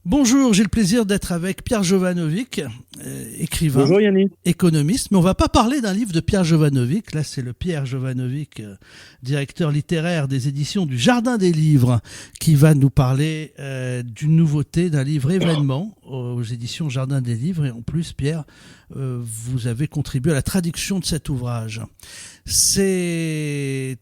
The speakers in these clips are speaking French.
Bonjour, j'ai le plaisir d'être avec Pierre Jovanovic, écrivain, Bonjour Yannick. économiste. Mais on va pas parler d'un livre de Pierre Jovanovic. Là, c'est le Pierre Jovanovic, directeur littéraire des éditions du Jardin des Livres, qui va nous parler d'une nouveauté, d'un livre événement aux éditions Jardin des Livres. Et en plus, Pierre, vous avez contribué à la traduction de cet ouvrage. C'est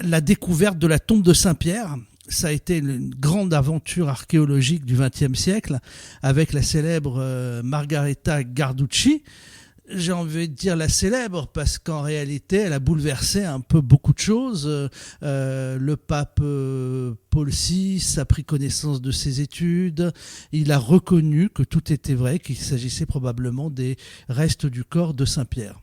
la découverte de la tombe de Saint-Pierre. Ça a été une grande aventure archéologique du XXe siècle avec la célèbre Margareta Garducci. J'ai envie de dire la célèbre parce qu'en réalité, elle a bouleversé un peu beaucoup de choses. Le pape Paul VI a pris connaissance de ses études. Il a reconnu que tout était vrai, qu'il s'agissait probablement des restes du corps de Saint-Pierre.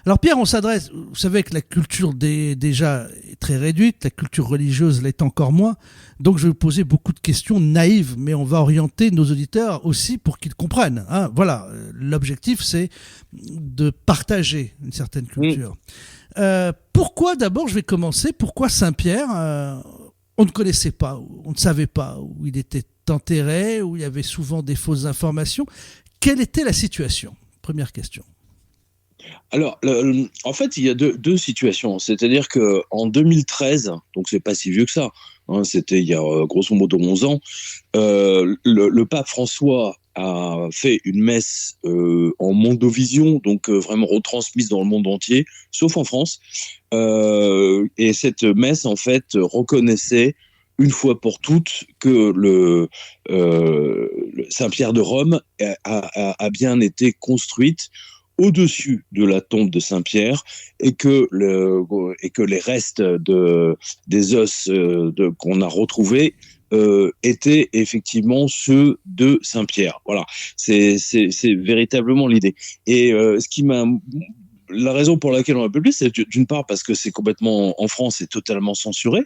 Alors Pierre, on s'adresse, vous savez que la culture déjà est très réduite, la culture religieuse l'est encore moins, donc je vais vous poser beaucoup de questions naïves, mais on va orienter nos auditeurs aussi pour qu'ils comprennent. Hein. Voilà, l'objectif c'est de partager une certaine culture. Pourquoi d'abord, je vais commencer, pourquoi Saint-Pierre, on ne connaissait pas, on ne savait pas où il était enterré, où il y avait souvent des fausses informations. Quelle était la situation? Première question. Alors, en fait, il y a deux situations. C'est-à-dire que en 2013, donc c'est pas si vieux que ça, hein, c'était il y a grosso modo 11 ans, le pape François a fait une messe en mondovision, donc vraiment retransmise dans le monde entier, sauf en France. Et cette messe, en fait, reconnaissait une fois pour toutes que le Saint-Pierre de Rome a bien été construite au-dessus de la tombe de Saint-Pierre et que les restes des os qu'on a retrouvés étaient effectivement ceux de Saint-Pierre. Voilà, c'est véritablement l'idée. Et la raison pour laquelle on l'a publié, c'est d'une part parce que c'est complètement, en France, c'est totalement censuré.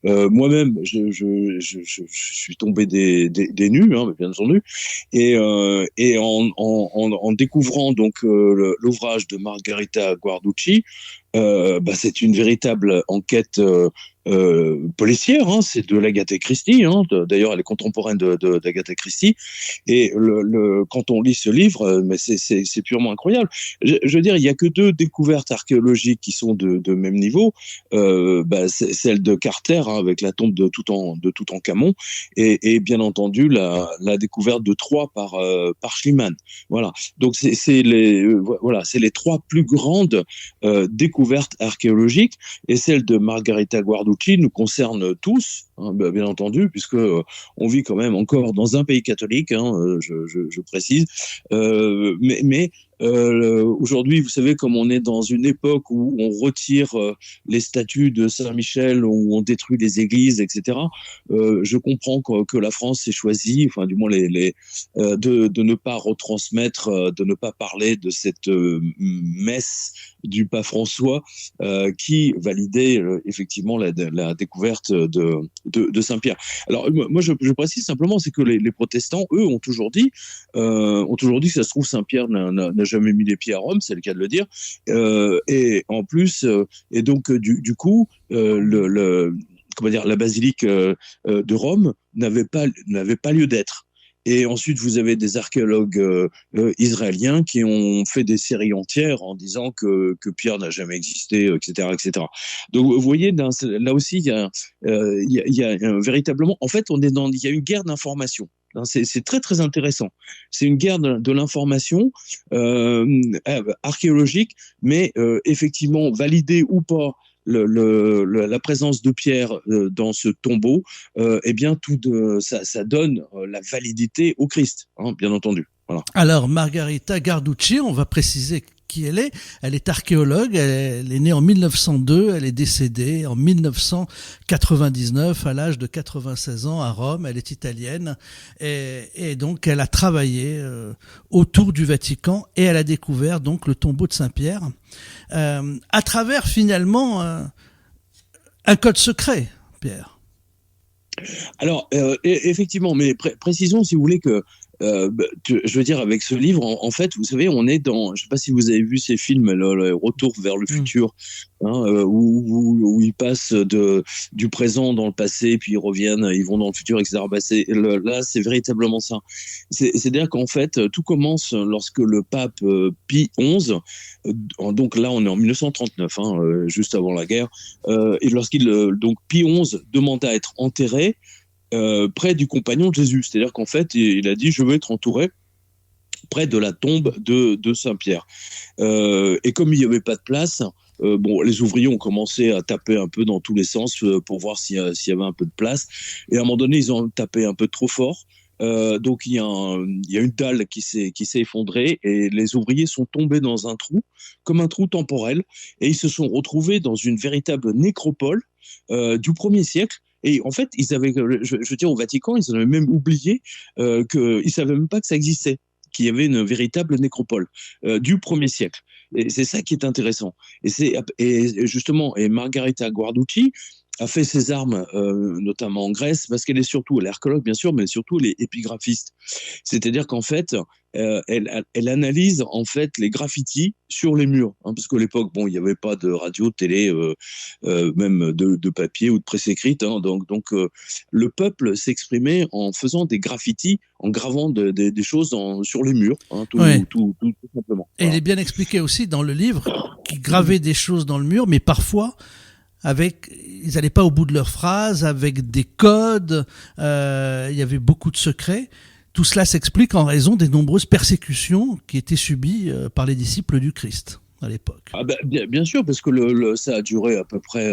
Moi-même, je suis tombé des nues, hein, bien entendu, et en découvrant donc l'ouvrage de Margarita Guarducci, c'est une véritable enquête policière, hein, c'est de l'Agatha Christie, hein, d'ailleurs elle est contemporaine d'Agatha Christie, et quand on lit ce livre, mais c'est purement incroyable. Je veux dire, il y a que deux découvertes archéologiques qui sont de même niveau, c'est celle de Carter, hein, avec la tombe de Toutankhamon, et bien entendu la découverte de Troie par Schliemann. Voilà, donc c'est les trois plus grandes découvertes archéologiques, et celle de Margarita Guarducci nous concerne tous, hein, bien entendu, puisque on vit quand même encore dans un pays catholique, hein, je précise, mais aujourd'hui, vous savez, comme on est dans une époque où on retire les statues de Saint-Michel, où on détruit les églises, etc., je comprends que la France ait choisi, enfin du moins de ne pas retransmettre, de ne pas parler de cette messe du pape François qui validait effectivement la découverte de Saint-Pierre. Alors moi je précise simplement, c'est que les protestants, eux, ont toujours dit que ça se trouve Saint-Pierre n'a jamais mis les pieds à Rome, c'est le cas de le dire, et en plus, et donc du coup, la basilique de Rome n'avait pas lieu d'être. Et ensuite, vous avez des archéologues israéliens qui ont fait des séries entières en disant que Pierre n'a jamais existé, etc., etc. Donc, vous voyez, là aussi, il y a véritablement, en fait, il y a une guerre d'information. C'est très très intéressant. C'est une guerre de l'information archéologique, mais effectivement validée ou pas la présence de Pierre dans ce tombeau, eh bien ça donne la validité au Christ, hein, bien entendu. Voilà. Alors Margarita Garducci, on va préciser qui elle est. Elle est archéologue, elle est née en 1902, elle est décédée en 1999 à l'âge de 96 ans à Rome. Elle est italienne et donc elle a travaillé autour du Vatican et elle a découvert donc le tombeau de Saint-Pierre à travers finalement un code secret, Pierre. Alors effectivement, mais précisons si vous voulez que je veux dire, avec ce livre, en fait, vous savez, on est dans, je sais pas si vous avez vu ces films, le Retour vers le futur, hein, où ils passent du présent dans le passé, puis ils reviennent, ils vont dans le futur, etc. Bah, là, c'est véritablement ça. C'est-à-dire qu'en fait, tout commence lorsque le pape Pie XI, donc là, on est en 1939, hein, juste avant la guerre, et donc Pie XI demanda à être enterré près du compagnon de Jésus. C'est-à-dire qu'en fait, il a dit, je veux être entouré près de la tombe de Saint-Pierre. Et comme il n'y avait pas de place, les ouvriers ont commencé à taper un peu dans tous les sens pour voir s'il y avait un peu de place. Et à un moment donné, ils ont tapé un peu trop fort. Donc il y a une dalle qui s'est effondrée et les ouvriers sont tombés dans un trou, comme un trou temporel, et ils se sont retrouvés dans une véritable nécropole du 1er siècle. Et en fait, ils avaient, je veux dire, au Vatican, ils avaient même oublié qu'ils savaient même pas que ça existait, qu'il y avait une véritable nécropole du 1er siècle. Et c'est ça qui est intéressant. Et justement, Margarita Guarducci a fait ses armes, notamment en Grèce, parce qu'elle est archéologue, bien sûr, mais surtout elle est épigraphiste. C'est-à-dire qu'en fait, elle analyse en fait les graffitis sur les murs, hein, parce qu'à l'époque, il n'y avait pas de radio, de télé, même de papier ou de presse écrite, hein, donc le peuple s'exprimait en faisant des graffitis, en gravant des choses sur les murs, hein, tout simplement. Et il est bien expliqué aussi dans le livre qu'ils gravaient des choses dans le mur, mais parfois ils n'allaient pas au bout de leurs phrases, avec des codes, il y avait beaucoup de secrets. Tout cela s'explique en raison des nombreuses persécutions qui étaient subies par les disciples du Christ à l'époque. Ah ben, bien sûr, parce que ça a duré à peu près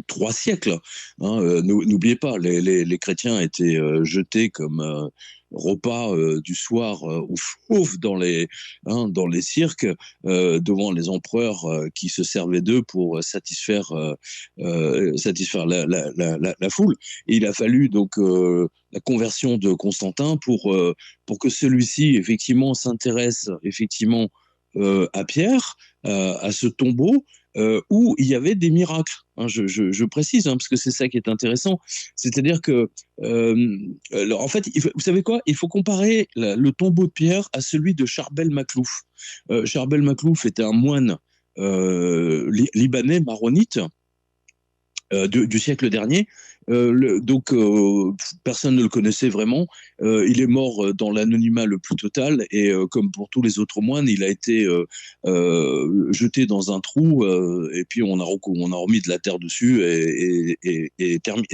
3 siècles. Hein. N'oubliez pas, les chrétiens étaient jetés comme repas du soir aux fauves dans les cirques devant les empereurs qui se servaient d'eux pour satisfaire la foule. Et il a fallu donc la conversion de Constantin pour que celui-ci effectivement s'intéresse effectivement à Pierre, à ce tombeau où il y avait des miracles. Hein, je précise, hein, parce que c'est ça qui est intéressant. C'est-à-dire que, en fait, vous savez quoi? Il faut comparer le tombeau de Pierre à celui de Charbel Maclouf. Charbel Maclouf était un moine libanais maronite du siècle dernier. Donc personne ne le connaissait vraiment. Il est mort dans l'anonymat le plus total et comme pour tous les autres moines, il a été jeté dans un trou et puis on a remis de la terre dessus et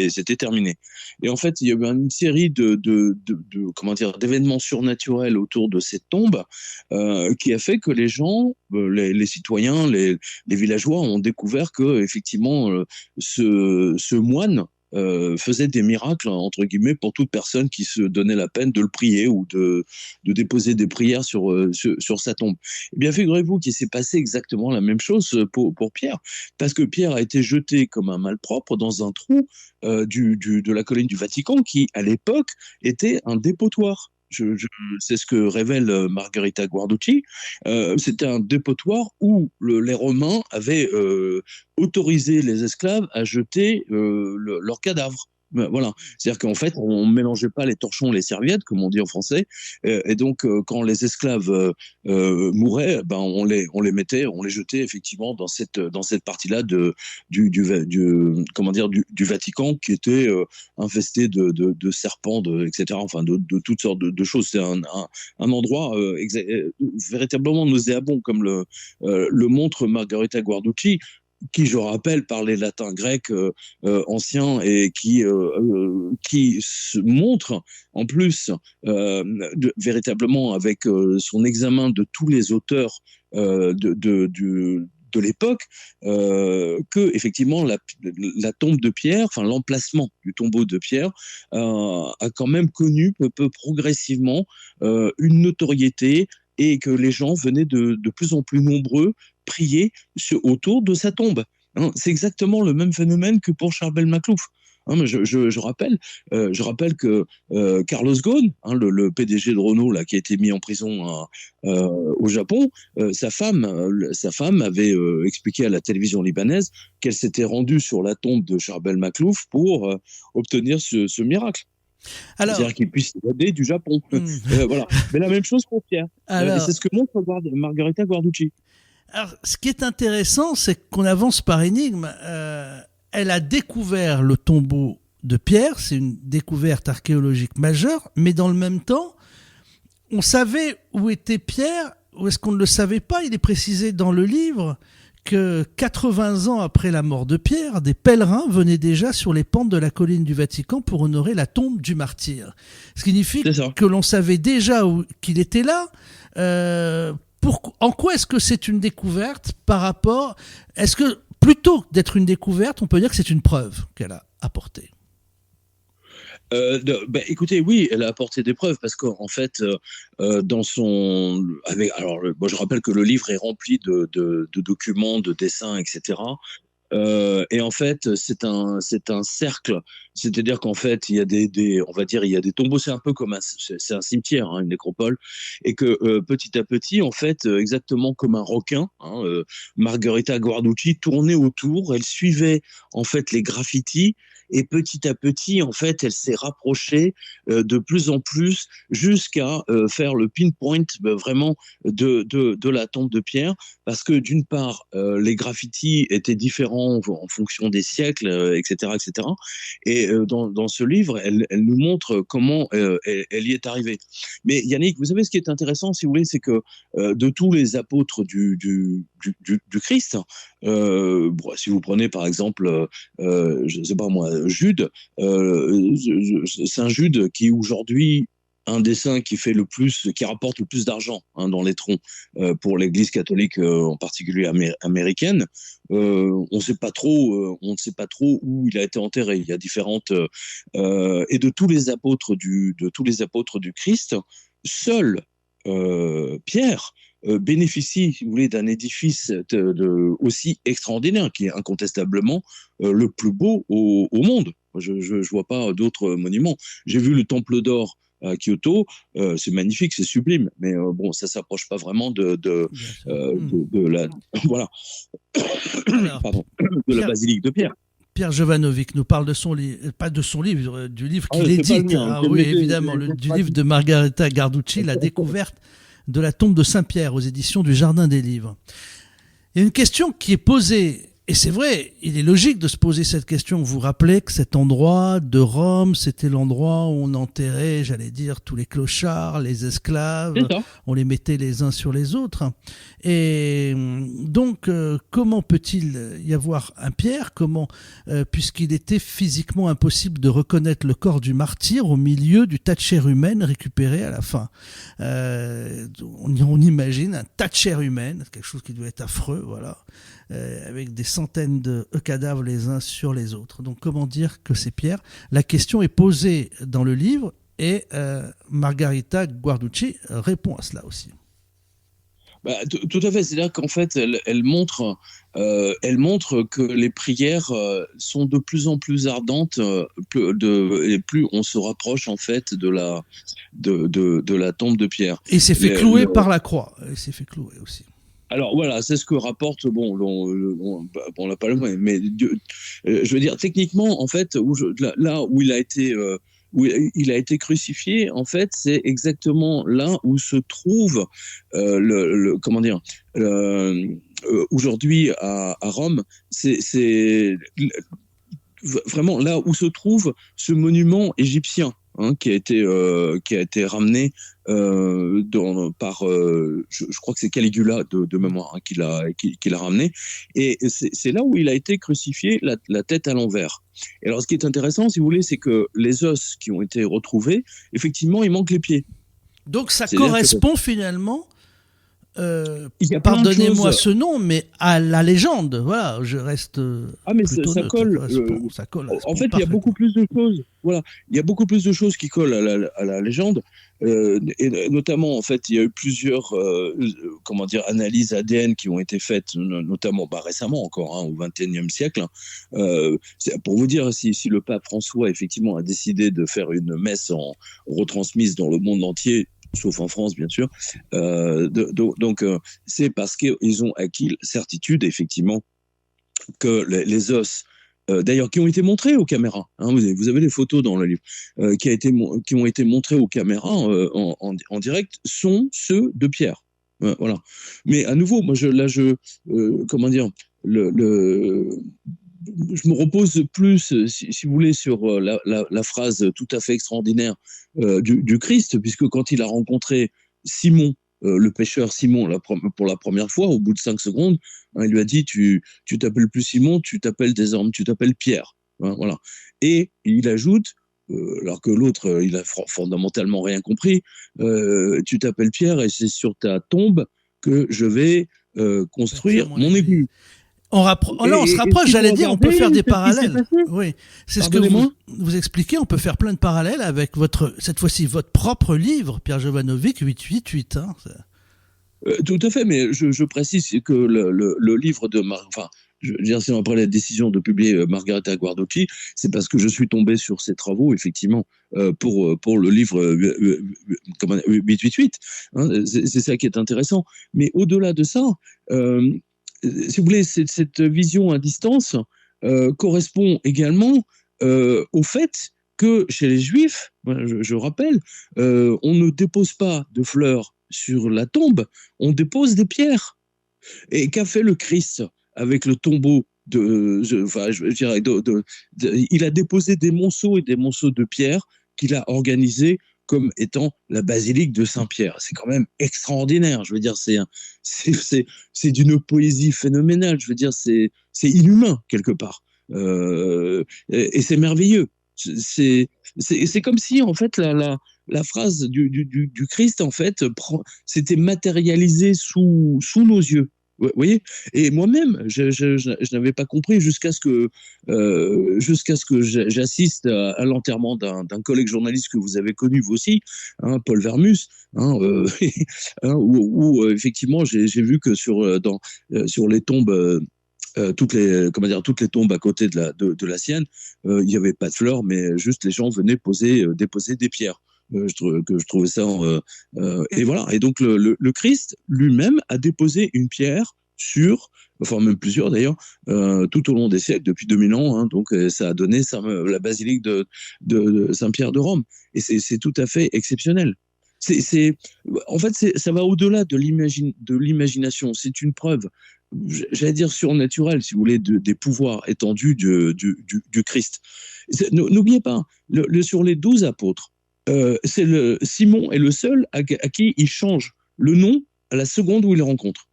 c'était terminé. Et en fait, il y a eu une série d'événements surnaturels autour de cette tombe qui a fait que les gens, les citoyens, les villageois ont découvert que effectivement ce moine faisait des miracles, entre guillemets, pour toute personne qui se donnait la peine de le prier ou de déposer des prières sur sa tombe. Eh bien, figurez-vous qu'il s'est passé exactement la même chose pour Pierre, parce que Pierre a été jeté comme un malpropre dans un trou de la colline du Vatican qui, à l'époque, était un dépotoir. C'est ce que révèle Margarita Guarducci. C'était un dépotoir où les Romains avaient autorisé les esclaves à jeter leurs cadavres. Voilà, c'est-à-dire qu'en fait, on mélangeait pas les torchons et les serviettes, comme on dit en français, et donc quand les esclaves mouraient, on les jetait effectivement dans cette partie-là du Vatican qui était infesté de serpents, etc. Enfin, de toutes sortes de choses. C'est un endroit véritablement nauséabond, comme le montre Margarita Guarducci, qui, je rappelle, parlait latin grec ancien et qui se montre en plus véritablement avec son examen de tous les auteurs de l'époque, que effectivement la tombe de Pierre, enfin l'emplacement du tombeau de Pierre, a quand même connu peu progressivement une notoriété et que les gens venaient de plus en plus nombreux prier autour de sa tombe. Hein, c'est exactement le même phénomène que pour Charbel Maclouf. Hein, mais je rappelle que Carlos Ghosn, hein, le PDG de Renault là, qui a été mis en prison au Japon, sa femme avait expliqué à la télévision libanaise qu'elle s'était rendue sur la tombe de Charbel Maclouf pour obtenir ce miracle. Alors, c'est-à-dire qu'il puisse aider du Japon. Voilà. Mais la même chose pour Pierre. alors, C'est ce que montre Margherita Guarducci. alors, ce qui est intéressant, c'est qu'on avance par énigme. Elle a découvert le tombeau de Pierre, c'est une découverte archéologique majeure, mais dans le même temps, on savait où était Pierre, ou est-ce qu'on ne le savait pas? Il est précisé dans le livre que 80 ans après la mort de Pierre, des pèlerins venaient déjà sur les pentes de la colline du Vatican pour honorer la tombe du martyr. Ce qui signifie que l'on savait déjà qu'il était là. En quoi est-ce que c'est une découverte par rapport... Est-ce que plutôt d'être une découverte, on peut dire que c'est une preuve qu'elle a apportée? Écoutez, oui, elle a apporté des preuves parce qu'en fait, moi, je rappelle que le livre est rempli de documents, de dessins, etc. Et en fait, c'est un cercle. C'est-à-dire qu'en fait, il y a on va dire, il y a des tombeaux. C'est un peu comme c'est un cimetière, hein, une nécropole, et que petit à petit, en fait, exactement comme un requin, hein, Margherita Guarducci tournait autour. Elle suivait en fait les graffitis. Et petit à petit, en fait, elle s'est rapprochée de plus en plus jusqu'à faire le pinpoint vraiment de la tombe de Pierre, parce que d'une part, les graffitis étaient différents en fonction des siècles, etc., etc. Et dans ce livre, elle nous montre comment elle y est arrivée. Mais Yannick, vous savez ce qui est intéressant, si vous voulez, c'est que de tous les apôtres du Christ, si vous prenez par exemple, je ne sais pas moi, Jude, Saint Jude, qui aujourd'hui un des saints qui rapporte le plus d'argent, hein, dans les troncs pour l'Église catholique, en particulier américaine. On ne sait pas trop où il a été enterré. Il y a différentes et de tous les apôtres du Christ, seul Pierre bénéficie, si vous voulez, d'un édifice aussi extraordinaire, qui est incontestablement le plus beau au monde. Je vois pas d'autres monuments. J'ai vu le Temple d'Or à Kyoto, c'est magnifique, c'est sublime, mais bon, ça s'approche pas vraiment de la voilà. Alors, Pardon, de la basilique de Pierre. Pierre Jovanovic nous parle de son livre, pas de son livre, du livre qu'il édite. Oui, évidemment, du livre de Margherita Guarducci, La découverte de la tombe de Saint-Pierre, aux éditions du Jardin des Livres. Il y a une question qui est posée, et c'est vrai, il est logique de se poser cette question. Vous vous rappelez que cet endroit de Rome, c'était l'endroit où on enterrait, j'allais dire, tous les clochards, les esclaves, on les mettait les uns sur les autres. Et donc, comment peut-il y avoir un Pierre? Puisqu'il était physiquement impossible de reconnaître le corps du martyr au milieu du tas de chair humaine récupéré à la fin. On imagine un tas de chair humaine, quelque chose qui doit être affreux, voilà, avec des centaines de cadavres les uns sur les autres. Donc, comment dire que c'est Pierre? La question est posée dans le livre et Margherita Guarducci répond à cela aussi. Tout à fait. C'est-à-dire qu'en fait, elle montre que les prières sont de plus en plus ardentes, et plus on se rapproche en fait de la tombe de Pierre. Et il s'est fait clouer par la croix. Il s'est fait clouer aussi. Alors voilà, c'est ce que rapporte, on l'a pas le moins, mais je veux dire, techniquement, en fait, là où il a été crucifié, en fait, c'est exactement là où se trouve comment dire, aujourd'hui à Rome, c'est vraiment là où se trouve ce monument égyptien. Hein, qui a été ramené par je crois que c'est Caligula de mémoire, hein, qui l'a ramené, et c'est là où il a été crucifié la tête à l'envers. Et alors ce qui est intéressant, si vous voulez, c'est que les os qui ont été retrouvés, effectivement, il manque les pieds. Donc ça correspond finalement, pardonnez-moi ce nom, mais à la légende. Voilà, je reste. Mais ça colle. Ça colle. En fait, il y a beaucoup plus de choses. Voilà, il y a beaucoup plus de choses qui collent à la légende, et notamment, en fait, il y a eu plusieurs, analyses ADN qui ont été faites, notamment, récemment encore, hein, au XXIe siècle. Pour vous dire, si le pape François effectivement a décidé de faire une messe retransmise dans le monde entier, sauf en France, bien sûr. Donc, c'est parce qu'ils ont acquis certitude, effectivement, que les os d'ailleurs, qui ont été montrés aux caméras. Hein, vous avez les photos dans le livre, qui ont été montrés aux caméras en direct, sont ceux de Pierre. Voilà. Mais à nouveau, moi, comment dire, je me repose plus, si vous voulez, sur la phrase tout à fait extraordinaire du Christ, puisque quand il a rencontré Simon, le pêcheur Simon, pour la première fois, au bout de 5 secondes, hein, il lui a dit, tu t'appelles plus Simon, tu t'appelles Pierre. Hein, voilà. Et il ajoute, alors que l'autre, il a fondamentalement rien compris, tu t'appelles Pierre et c'est sur ta tombe que je vais construire mon église. Là, on se rapproche, j'allais dire, on peut faire des parallèles. Oui, c'est ce que vous expliquez, on peut faire plein de parallèles avec cette fois-ci, votre propre livre, Pierre Jovanovic, 888. Hein. Tout à fait, mais je précise que le livre de... je veux dire, c'est après la décision de publier Margarita Guarducci, c'est parce que je suis tombé sur ses travaux, effectivement, pour le livre 888. Hein, c'est ça qui est intéressant. Mais au-delà de ça, si vous voulez, cette vision à distance correspond également au fait que chez les Juifs, je rappelle, on ne dépose pas de fleurs sur la tombe, on dépose des pierres. Et qu'a fait le Christ avec le tombeau il a déposé des monceaux et des monceaux de pierres qu'il a organisés comme étant la basilique de Saint-Pierre. C'est quand même extraordinaire. Je veux dire, c'est d'une poésie phénoménale. Je veux dire, c'est inhumain quelque part. Et c'est merveilleux. C'est comme si, en fait, la phrase du Christ, en fait, s'était matérialisée sous nos yeux. Vous voyez. Et moi-même, je n'avais pas compris jusqu'à ce que j'assiste à l'enterrement d'un collègue journaliste que vous avez connu vous aussi, hein, Paul Vermus, hein, où effectivement j'ai vu que sur les tombes, toutes les tombes à côté de la sienne, il n'y avait pas de fleurs, mais juste les gens venaient déposer des pierres. Je trouvais ça et voilà. Et donc le Christ lui-même a déposé une pierre enfin même plusieurs d'ailleurs, tout au long des siècles, depuis 2000 ans. Hein, donc ça a donné la basilique de Saint-Pierre de Rome. Et c'est tout à fait exceptionnel. En fait, ça va au-delà de l'imagination. C'est une preuve, j'allais dire surnaturelle, si vous voulez, des pouvoirs étendus du Christ. N'oubliez pas, sur les 12 apôtres, Simon est le seul à qui il change le nom à la seconde où il les rencontre.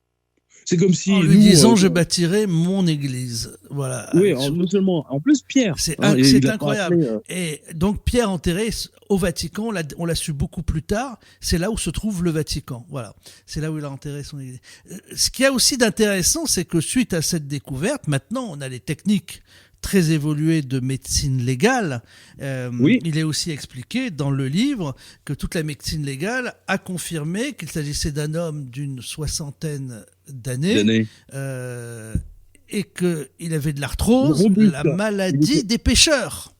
C'est comme si en lui disant je bâtirai mon église. Voilà. Oui, non seulement, en plus Pierre. C'est incroyable. Et donc Pierre enterré au Vatican, on l'a su beaucoup plus tard. C'est là où se trouve le Vatican. Voilà. C'est là où il a enterré son église. Ce qu'il y a aussi d'intéressant, c'est que suite à cette découverte, maintenant on a les techniques très évolué de médecine légale. Oui. Il est aussi expliqué dans le livre que toute la médecine légale a confirmé qu'il s'agissait d'un homme d'une 60aine d'années et qu'il avait de l'arthrose, la maladie des pêcheurs.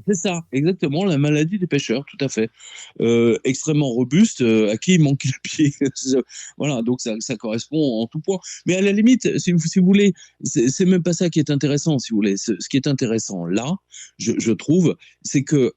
C'est ça, exactement, la maladie des pêcheurs, tout à fait. Extrêmement robuste, à qui il manquait le pied. Voilà, donc ça correspond en tout point. Mais à la limite, si vous voulez, c'est même pas ça qui est intéressant, si vous voulez. Ce qui est intéressant là, je trouve, c'est que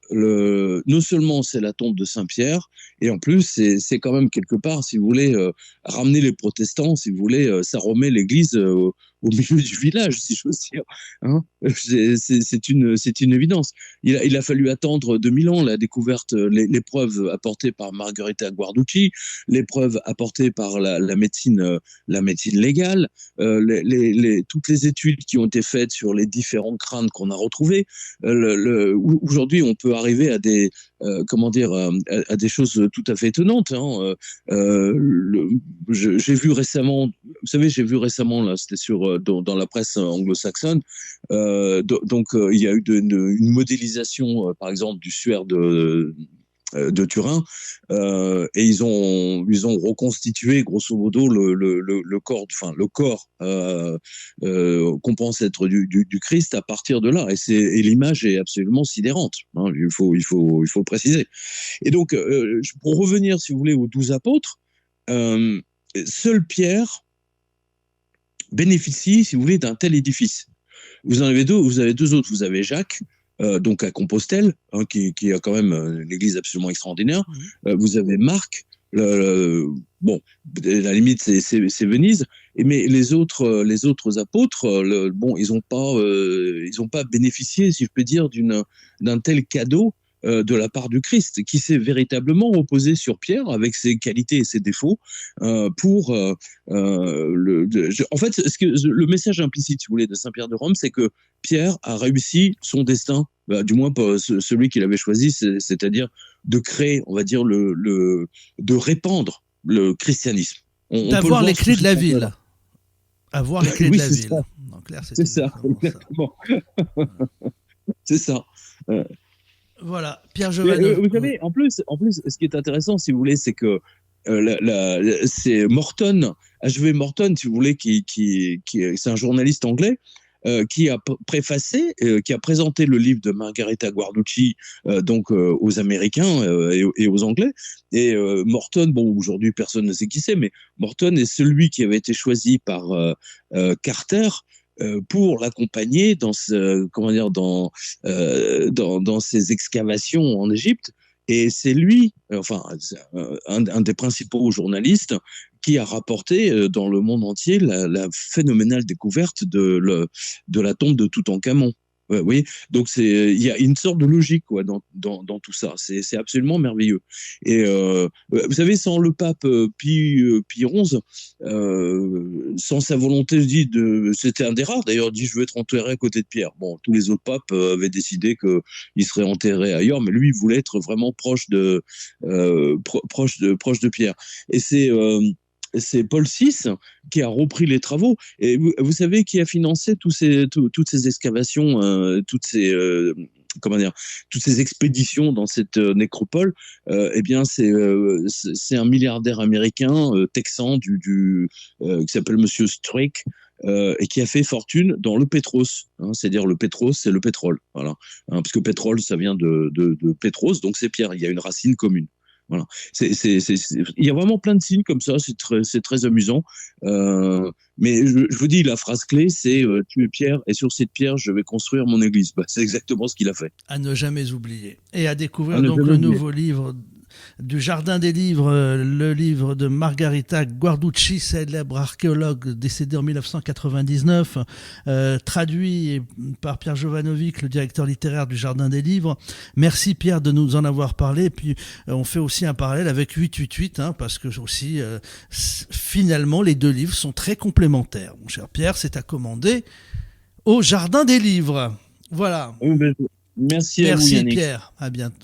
non seulement c'est la tombe de Saint-Pierre, et en plus, c'est quand même quelque part, si vous voulez, ramener les protestants, si vous voulez, ça remet l'église au milieu du village, si j'ose dire. Hein, c'est une évidence. Il a fallu attendre 2000 ans la découverte, les preuves apportées par Margarita Guarducci, les preuves apportées par la médecine légale, toutes les études qui ont été faites sur les différents crânes qu'on a retrouvés. Aujourd'hui, on peut arriver à des à des choses tout à fait étonnantes. Hein. J'ai vu récemment, vous savez, là, c'était dans la presse anglo-saxonne. Il y a eu une modélisation, par exemple, du suaire de Turin, et ils ont reconstitué grosso modo le corps, qu'on pense être du Christ à partir de là, et l'image est absolument sidérante. Hein, il faut le préciser. Et donc, pour revenir, si vous voulez, aux 12 apôtres, seul Pierre bénéficie, si vous voulez, d'un tel édifice. Vous en avez deux, vous avez deux autres. Vous avez Jacques, donc à Compostelle, hein, qui a quand même une église absolument extraordinaire. Vous avez Marc, bon, à la limite c'est Venise, mais les autres apôtres, bon, ils ont pas bénéficié, si je peux dire, d'un tel cadeau de la part du Christ, qui s'est véritablement reposé sur Pierre avec ses qualités et ses défauts en fait, le message implicite, si vous voulez, de Saint Pierre de Rome, c'est que Pierre a réussi son destin, du moins celui qu'il avait choisi, c'est-à-dire de créer, on va dire, de répandre le christianisme. D'avoir les clés de la ville. Avoir les clés de la ville. En clair, c'est ça, exactement. C'est ça. Voilà, Pierre Jovanovic. Vous savez, en plus, ce qui est intéressant, si vous voulez, c'est que c'est Morton, H.V. Morton, si vous voulez, c'est un journaliste anglais, qui a préfacé, qui a présenté le livre de Margarita Guarducci donc aux Américains et aux Anglais. Et Morton, bon, aujourd'hui personne ne sait qui c'est, mais Morton est celui qui avait été choisi par Carter pour l'accompagner dans dans ses excavations en Égypte. Et c'est lui, enfin, un des principaux journalistes qui a rapporté dans le monde entier la phénoménale découverte de la tombe de Toutankhamon. Vous voyez, donc il y a une sorte de logique quoi dans tout ça. C'est absolument merveilleux. Et vous savez, sans le pape Pie XI, sans sa volonté, c'était un des rares d'ailleurs, dit je veux être enterré à côté de Pierre. Bon, tous les autres papes avaient décidé qu'il serait enterré ailleurs, mais lui il voulait être vraiment proche de Pierre. Et c'est Paul VI qui a repris les travaux. Et vous savez qui a financé toutes ces excavations, toutes ces expéditions dans cette nécropole. Eh bien, c'est un milliardaire américain texan qui s'appelle Monsieur Strick. Et qui a fait fortune dans le pétros, hein, c'est-à-dire le pétros, c'est le pétrole, voilà, hein, parce que pétrole, ça vient de pétros, donc c'est pierre. Il y a une racine commune. Voilà. Il y a vraiment plein de signes comme ça, c'est très amusant. Mais je vous dis, la phrase clé, c'est tu es pierre, et sur cette pierre, je vais construire mon église. C'est exactement ce qu'il a fait. À ne jamais oublier. Et à découvrir donc le nouveau livre du Jardin des Livres, le livre de Margarita Guarducci, célèbre archéologue décédée en 1999, traduit par Pierre Jovanovic, le directeur littéraire du Jardin des Livres. Merci Pierre de nous en avoir parlé. Puis on fait aussi un parallèle avec 888, hein, parce que aussi finalement les deux livres sont très complémentaires. Mon cher Pierre, c'est à commander au Jardin des Livres. Voilà. Merci à vous, Merci Yannick. Pierre. À bientôt.